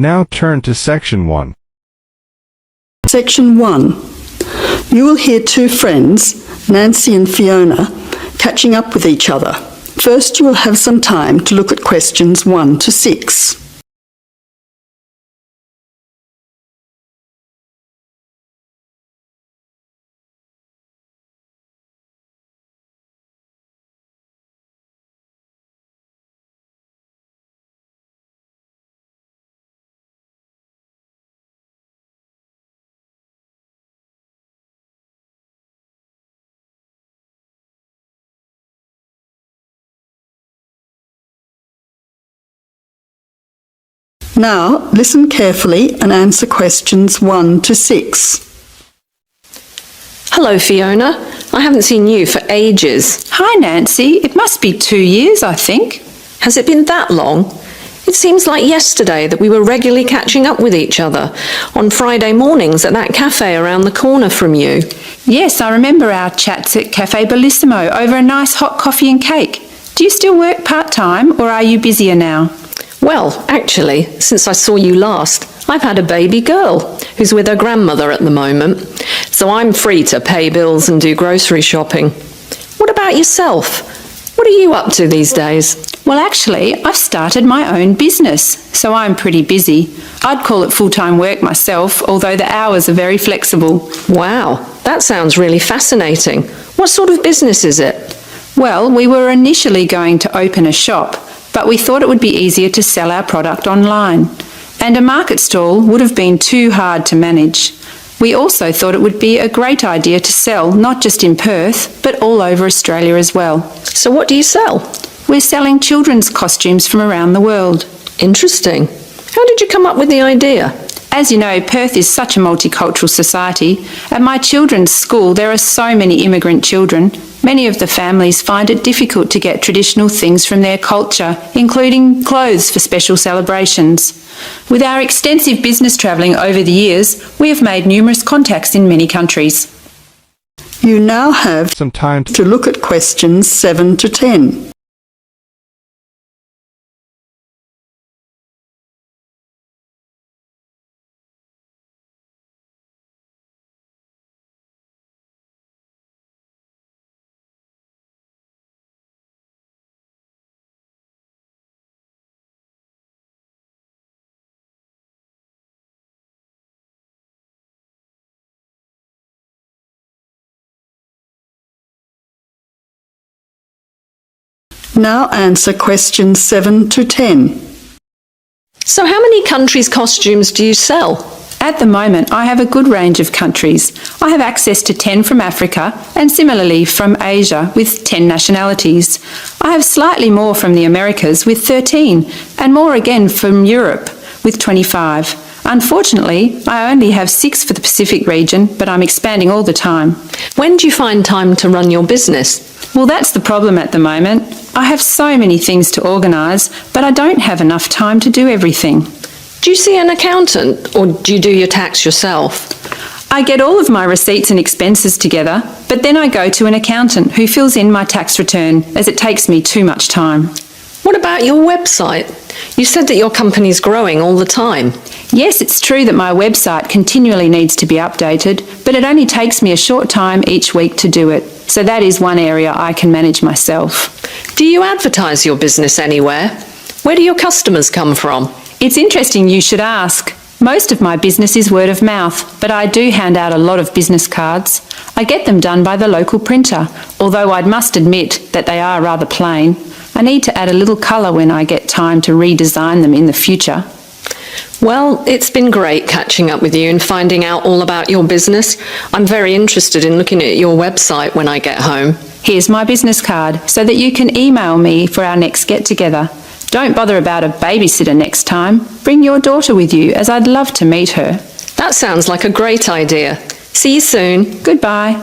Now turn to Section 1. Section 1. You will hear two friends, Nancy and Fiona, catching up with each other. First, you will have some time to look at questions 1 to 6. Now, listen carefully and answer questions 1 to 6. Hello, Fiona. I haven't seen you for ages. Hi, Nancy. It must be 2 years, I think. Has it been that long? It seems like yesterday that we were regularly catching up with each other on Friday mornings at that cafe around the corner from you. Yes, I remember our chats at Cafe Bellissimo over a nice hot coffee and cake. Do you still work part-time, or are you busier now? Well, actually, since I saw you last, I've had a baby girl who's with her grandmother at the moment, so I'm free to pay bills and do grocery shopping. What about yourself? What are you up to these days? Well, actually, I've started my own business, so I'm pretty busy. I'd call it full-time work myself, although the hours are very flexible. Wow, that sounds really fascinating. What sort of business is it? Well, we were initially going to open a shop, but we thought it would be easier to sell our product online, and a market stall would have been too hard to manage. We also thought it would be a great idea to sell not just in Perth, but all over Australia as well. So what do you sell? We're selling children's costumes from around the world. Interesting. How did you come up with the idea? As you know, Perth is such a multicultural society. At my children's school, there are so many immigrant children. Many of the families find it difficult to get traditional things from their culture, including clothes for special celebrations. With our extensive business travelling over the years, we have made numerous contacts in many countries. You now have Some time to look at questions 7 to 10. Now answer questions 7 to 10. So how many countries' costumes do you sell? At the moment, I have a good range of countries. I have access to 10 from Africa and similarly from Asia with 10 nationalities. I have slightly more from the Americas with 13 and more again from Europe with 25. Unfortunately, I only have 6 for the Pacific region, but I'm expanding all the time. When do you find time to run your business? Well, that's the problem at the moment. I have so many things to organise, but I don't have enough time to do everything. Do you see an accountant, or do you do your tax yourself? I get all of my receipts and expenses together, but then I go to an accountant who fills in my tax return, as it takes me too much time. What about your website? You said that your company's growing all the time. Yes, it's true that my website continually needs to be updated, but it only takes me a short time each week to do it. So that is one area I can manage myself. Do you advertise your business anywhere? Where do your customers come from? It's interesting you should ask. Most of my business is word of mouth, but I do hand out a lot of business cards. I get them done by the local printer, although I must admit that they are rather plain. I need to add a little colour when I get time to redesign them in the future. Well, it's been great catching up with you and finding out all about your business. I'm very interested in looking at your website when I get home. Here's my business card so that you can email me for our next get-together. Don't bother about a babysitter next time. Bring your daughter with you, as I'd love to meet her. That sounds like a great idea. See you soon. Goodbye.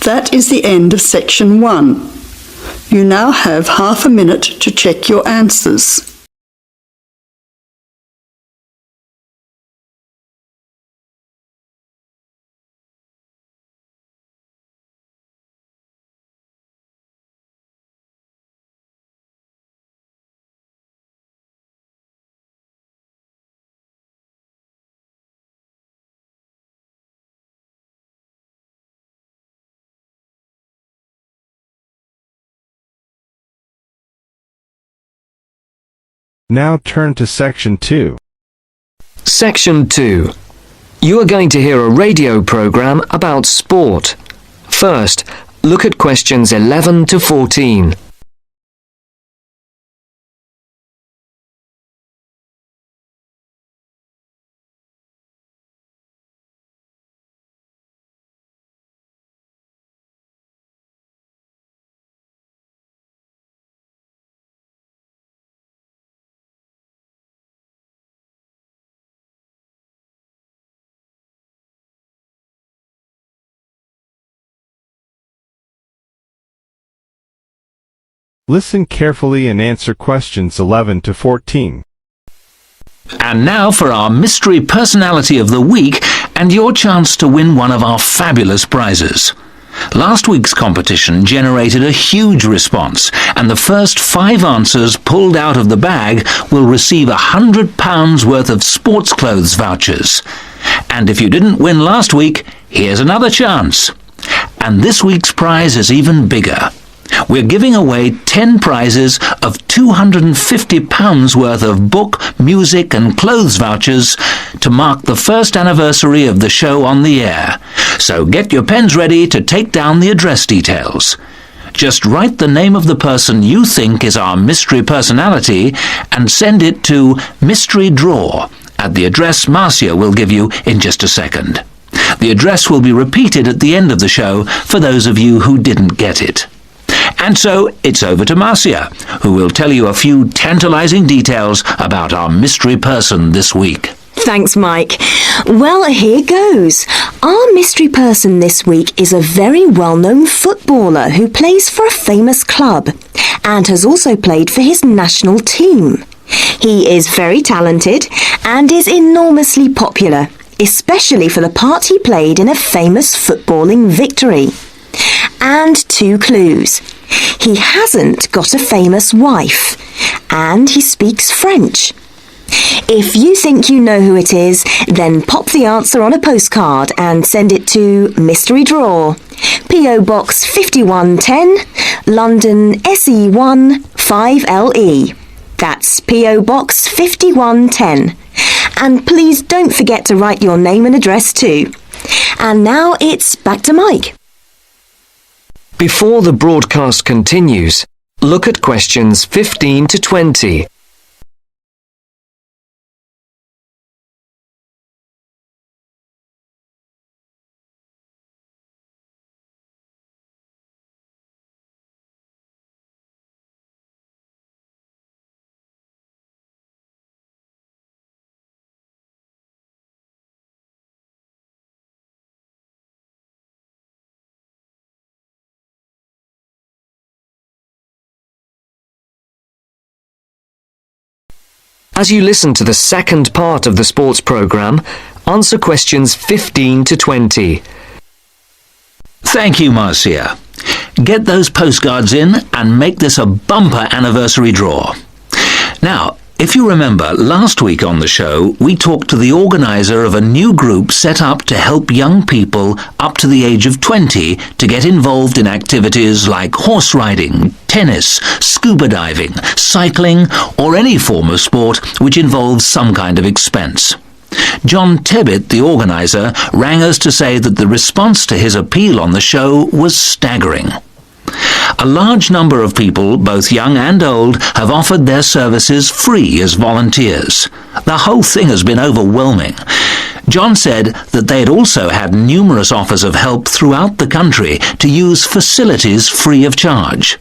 That is the end of section 1. You now have half a minute to check your answers. Now turn to Section 2. Section 2. You are going to hear a radio program about sport. First, look at questions 11 to 14. Listen carefully and answer questions 11 to 14. And now for our Mystery Personality of the Week and your chance to win one of our fabulous prizes. Last week's competition generated a huge response, and the first 5 answers pulled out of the bag will receive £100 worth of sports clothes vouchers. And if you didn't win last week, here's another chance. And this week's prize is even bigger. We're giving away 10 prizes of £250 worth of book, music and clothes vouchers to mark the first anniversary of the show on the air. So get your pens ready to take down the address details. Just write the name of the person you think is our mystery personality and send it to Mystery Draw at the address Marcia will give you in just a second. The address will be repeated at the end of the show for those of you who didn't get it. And so it's over to Marcia, who will tell you a few tantalizing details about our mystery person this week. Thanks, Mike. Well, here goes. Our mystery person this week is a very well-known footballer who plays for a famous club and has also played for his national team. He is very talented and is enormously popular, especially for the part he played in a famous footballing victory. And 2 clues. He hasn't got a famous wife, and he speaks French. If you think you know who it is, then pop the answer on a postcard and send it to Mystery Draw, P.O. Box 5110, London SE1 5LE. That's P.O. Box 5110. And please don't forget to write your name and address too. And now it's back to Mike. Before the broadcast continues, look at questions 15 to 20. As you listen to the second part of the sports program, answer questions 15 to 20. Thank you, Marcia. Get those postcards in and make this a bumper anniversary draw. Now, if you remember, last week on the show, we talked to the organizer of a new group set up to help young people up to the age of 20 to get involved in activities like horse riding, tennis, scuba diving, cycling, or any form of sport which involves some kind of expense. John Tebbit, the organizer, rang us to say that the response to his appeal on the show was staggering. A large number of people, both young and old, have offered their services free as volunteers. The whole thing has been overwhelming. John said that they had also had numerous offers of help throughout the country to use facilities free of charge.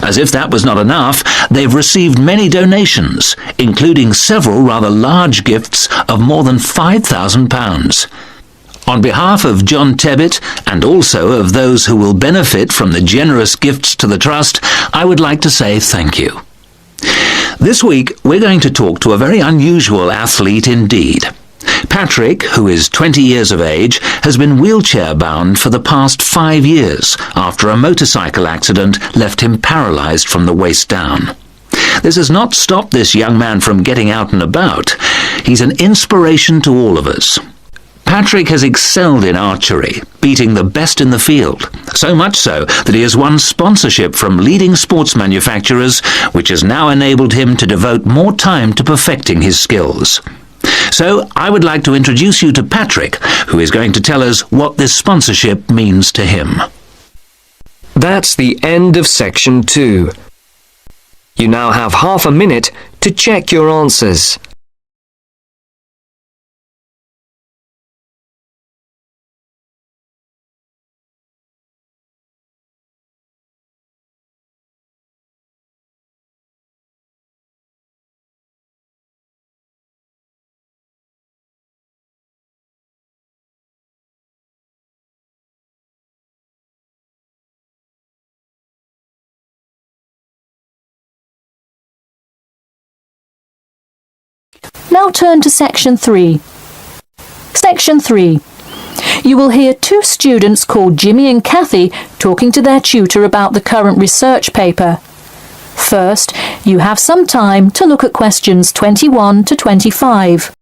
As if that was not enough, they've received many donations, including several rather large gifts of more than £5,000. On behalf of John Tebbit, and also of those who will benefit from the generous gifts to the Trust, I would like to say thank you. This week, we're going to talk to a very unusual athlete indeed. Patrick, who is 20 years of age, has been wheelchair-bound for the past 5 years after a motorcycle accident left him paralysed from the waist down. This has not stopped this young man from getting out and about. He's an inspiration to all of us. Patrick has excelled in archery, beating the best in the field, So much so that he has won sponsorship from leading sports manufacturers, which has now enabled him to devote more time to perfecting his skills. So I would like to introduce you to Patrick, who is going to tell us what this sponsorship means to him. That's the end of section 2. You now have half a minute to check your answers. Now turn to Section 3. Section 3. You will hear two students called Jimmy and Kathy talking to their tutor about the current research paper. First, you have some time to look at questions 21 to 25.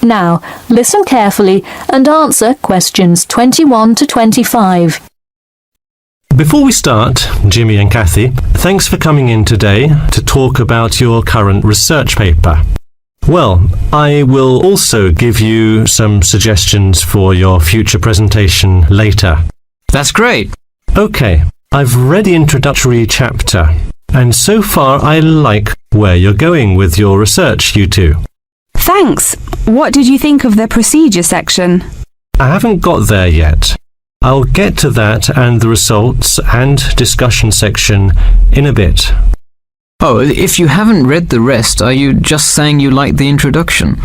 Now, listen carefully and answer questions 21 to 25. Before we start, Jimmy and Kathy, thanks for coming in today to talk about your current research paper. Well, I will also give you some suggestions for your future presentation later. That's great. Okay, I've read the introductory chapter, and so far I like where you're going with your research, you two. Thanks. What did you think of the procedure section? I haven't got there yet. I'll get to that and the results and discussion section in a bit. Oh, if you haven't read the rest, are you just saying you like the introduction?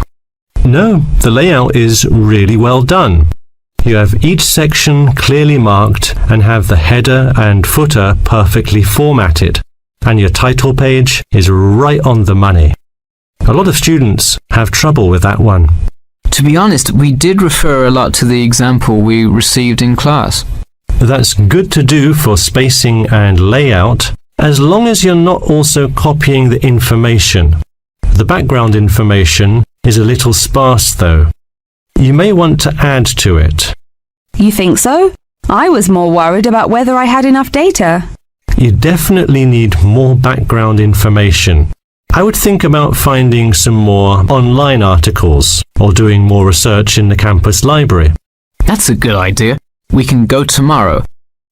No, the layout is really well done. You have each section clearly marked and have the header and footer perfectly formatted. And your title page is right on the money. A lot of students have trouble with that one. To be honest, we did refer a lot to the example we received in class. That's good to do for spacing and layout, as long as you're not also copying the information. The background information is a little sparse though. You may want to add to it. You think so? I was more worried about whether I had enough data. You definitely need more background information. I would think about finding some more online articles or doing more research in the campus library. That's a good idea. We can go tomorrow.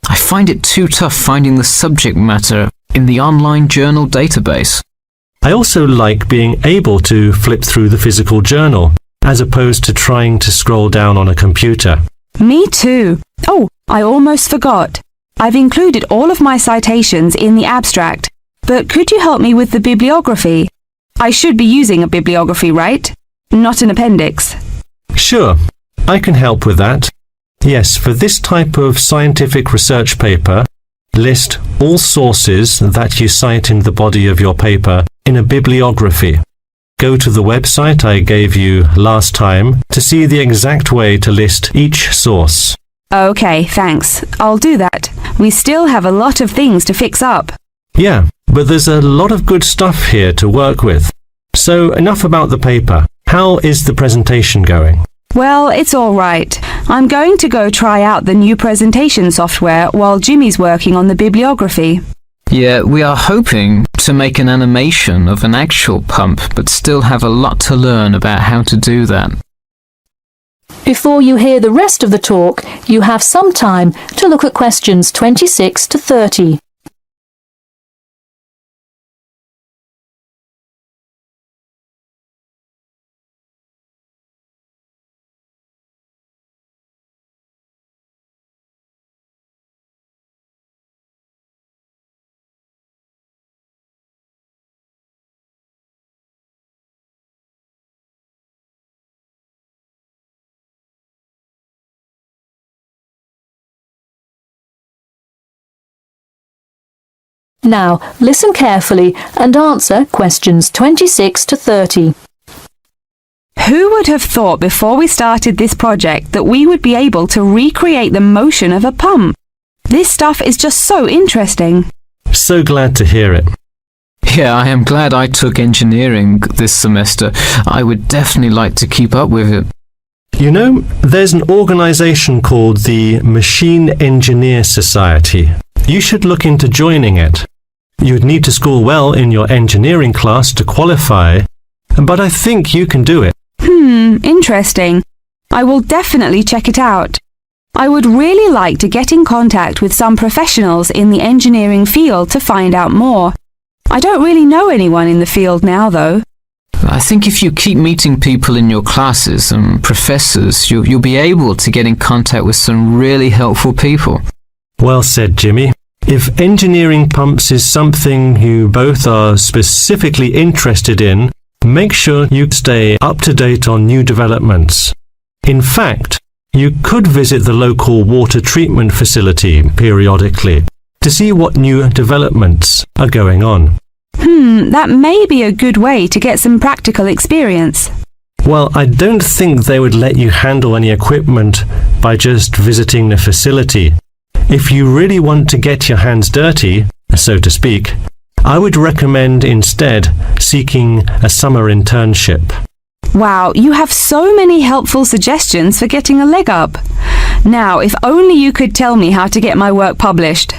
I find it too tough finding the subject matter in the online journal database. I also like being able to flip through the physical journal, as opposed to trying to scroll down on a computer. Me too. Oh, I almost forgot. I've included all of my citations in the abstract, but could you help me with the bibliography? I should be using a bibliography, right? Not an appendix. Sure, I can help with that. Yes, for this type of scientific research paper, list all sources that you cite in the body of your paper in a bibliography. Go to the website I gave you last time to see the exact way to list each source. Okay, thanks. I'll do that. We still have a lot of things to fix up. Yeah, but there's a lot of good stuff here to work with. So enough about the paper. How is the presentation going? Well, it's all right. I'm going to go try out the new presentation software while Jimmy's working on the bibliography. Yeah, we are hoping to make an animation of an actual pump, but still have a lot to learn about how to do that. Before you hear the rest of the talk, you have some time to look at questions 26 to 30. Now, listen carefully and answer questions 26 to 30. Who would have thought before we started this project that we would be able to recreate the motion of a pump? This stuff is just so interesting. So glad to hear it. Yeah, I am glad I took engineering this semester. I would definitely like to keep up with it. You know, there's an organisation called the Machine Engineer Society. You should look into joining it. You'd need to score well in your engineering class to qualify, but I think you can do it. Interesting. I will definitely check it out. I would really like to get in contact with some professionals in the engineering field to find out more. I don't really know anyone in the field now, though. I think if you keep meeting people in your classes and professors, you'll be able to get in contact with some really helpful people. Well said, Jimmy. If engineering pumps is something you both are specifically interested in, make sure you stay up to date on new developments. In fact, you could visit the local water treatment facility periodically to see what new developments are going on. That may be a good way to get some practical experience. Well, I don't think they would let you handle any equipment by just visiting the facility. If you really want to get your hands dirty, so to speak, I would recommend instead seeking a summer internship. Wow, you have so many helpful suggestions for getting a leg up. Now, if only you could tell me how to get my work published.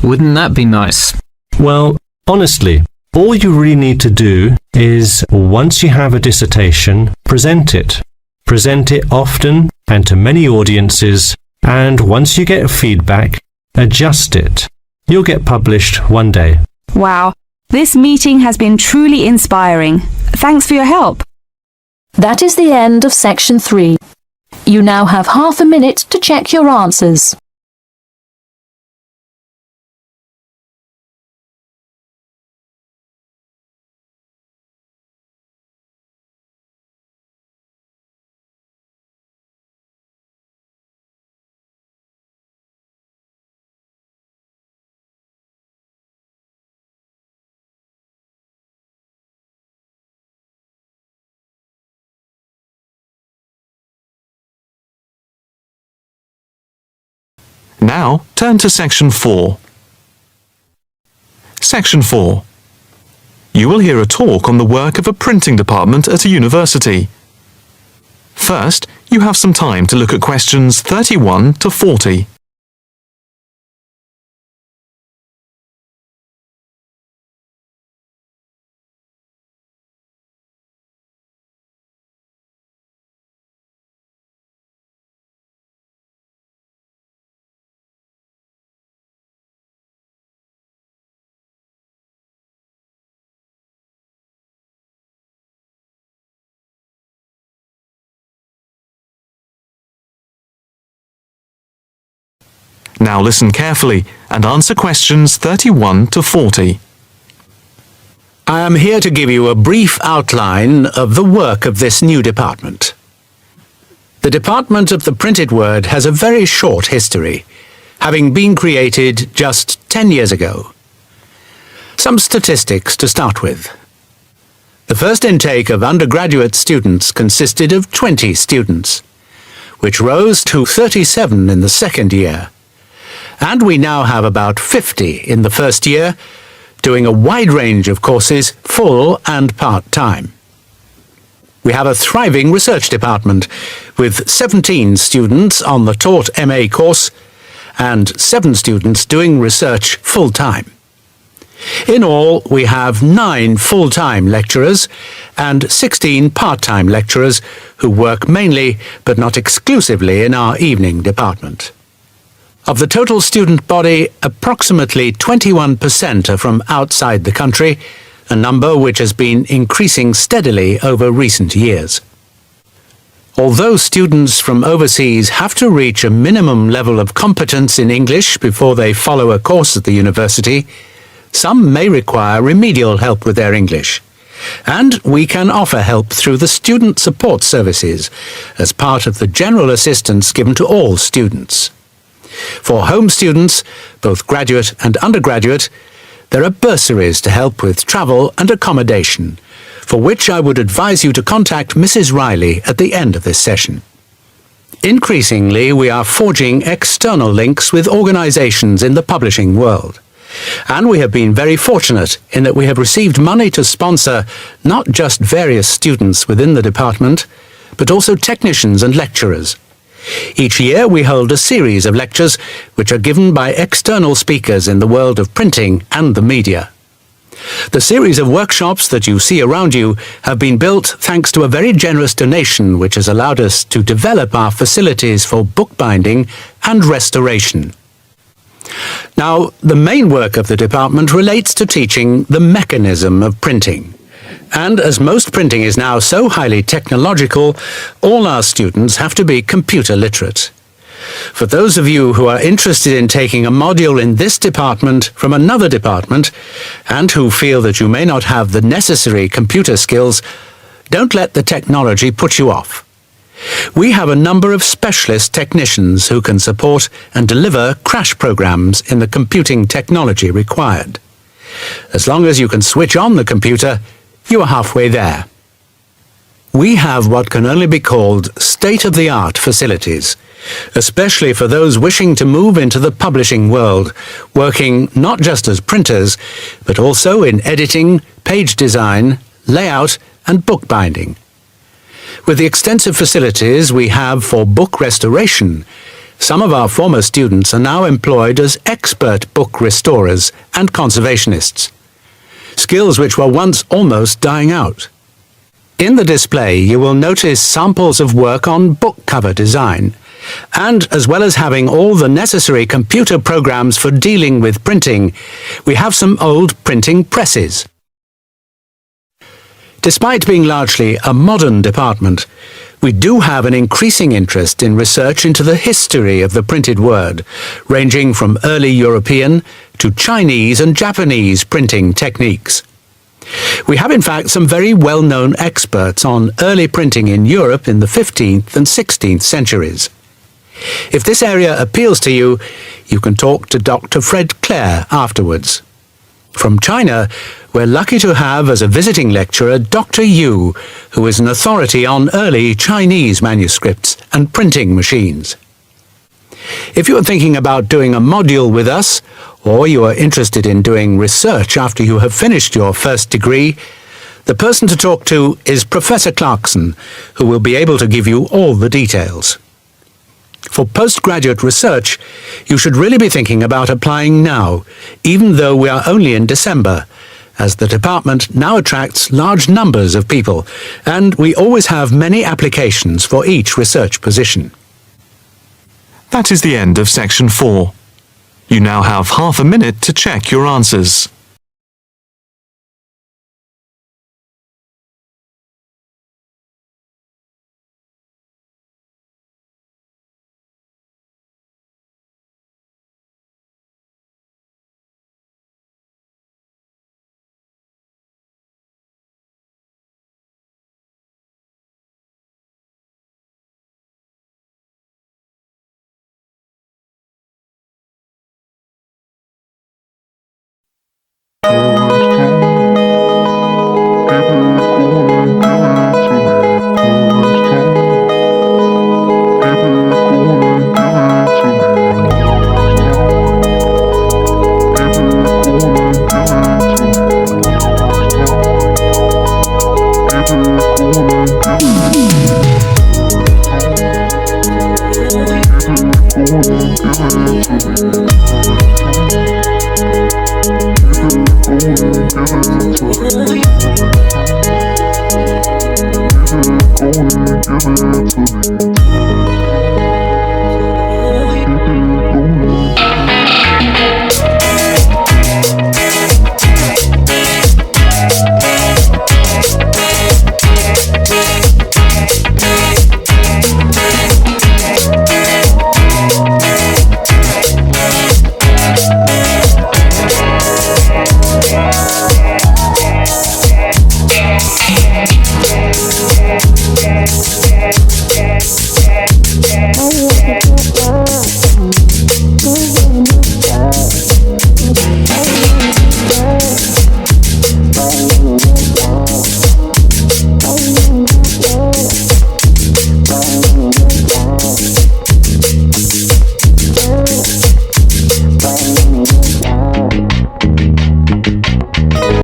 Wouldn't that be nice? Well, honestly, all you really need to do is, once you have a dissertation, present it. Present it often and to many audiences, and once you get feedback, adjust it. You'll get published one day. Wow, this meeting has been truly inspiring. Thanks for your help. That is the end of section 3. You now have half a minute to check your answers. Now, turn to Section 4. Section 4. You will hear a talk on the work of a printing department at a university. First, you have some time to look at questions 31 to 40. Now listen carefully and answer questions 31 to 40. I am here to give you a brief outline of the work of this new department. The Department of the Printed Word has a very short history, having been created just 10 years ago. Some statistics to start with. The first intake of undergraduate students consisted of 20 students, which rose to 37 in the second year. And we now have about 50 in the first year, doing a wide range of courses, full and part-time. We have a thriving research department, with 17 students on the taught MA course and 7 students doing research full-time. In all, we have 9 full-time lecturers and 16 part-time lecturers who work mainly, but not exclusively, in our evening department. Of the total student body, approximately 21% are from outside the country, a number which has been increasing steadily over recent years. Although students from overseas have to reach a minimum level of competence in English before they follow a course at the university, some may require remedial help with their English. And we can offer help through the Student Support Services as part of the general assistance given to all students. For home students, both graduate and undergraduate, there are bursaries to help with travel and accommodation, for which I would advise you to contact Mrs. Riley at the end of this session. Increasingly, we are forging external links with organisations in the publishing world. And we have been very fortunate in that we have received money to sponsor not just various students within the department, but also technicians and lecturers. Each year we hold a series of lectures which are given by external speakers in the world of printing and the media. The series of workshops that you see around you have been built thanks to a very generous donation which has allowed us to develop our facilities for bookbinding and restoration. Now, the main work of the department relates to teaching the mechanism of printing. And as most printing is now so highly technological, all our students have to be computer literate. For those of you who are interested in taking a module in this department from another department, and who feel that you may not have the necessary computer skills, don't let the technology put you off. We have a number of specialist technicians who can support and deliver crash programs in the computing technology required. As long as you can switch on the computer, you are halfway there. We have what can only be called state-of-the-art facilities, especially for those wishing to move into the publishing world, working not just as printers, but also in editing, page design, layout, and bookbinding. With the extensive facilities we have for book restoration, some of our former students are now employed as expert book restorers and conservationists, skills which were once almost dying out. In the display you will notice samples of work on book cover design, and as well as having all the necessary computer programs for dealing with printing, we have some old printing presses. Despite being largely a modern department, we do have an increasing interest in research into the history of the printed word, ranging from early European to Chinese and Japanese printing techniques. We have in fact some very well-known experts on early printing in Europe in the 15th and 16th centuries. If this area appeals to you, you can talk to Dr. Fred Clare afterwards. From China, we're lucky to have as a visiting lecturer Dr. Yu, who is an authority on early Chinese manuscripts and printing machines. If you are thinking about doing a module with us, or you are interested in doing research after you have finished your first degree, the person to talk to is Professor Clarkson, who will be able to give you all the details. For postgraduate research, you should really be thinking about applying now, even though we are only in December, as the department now attracts large numbers of people, and we always have many applications for each research position. That is the end of section 4. You now have half a minute to check your answers.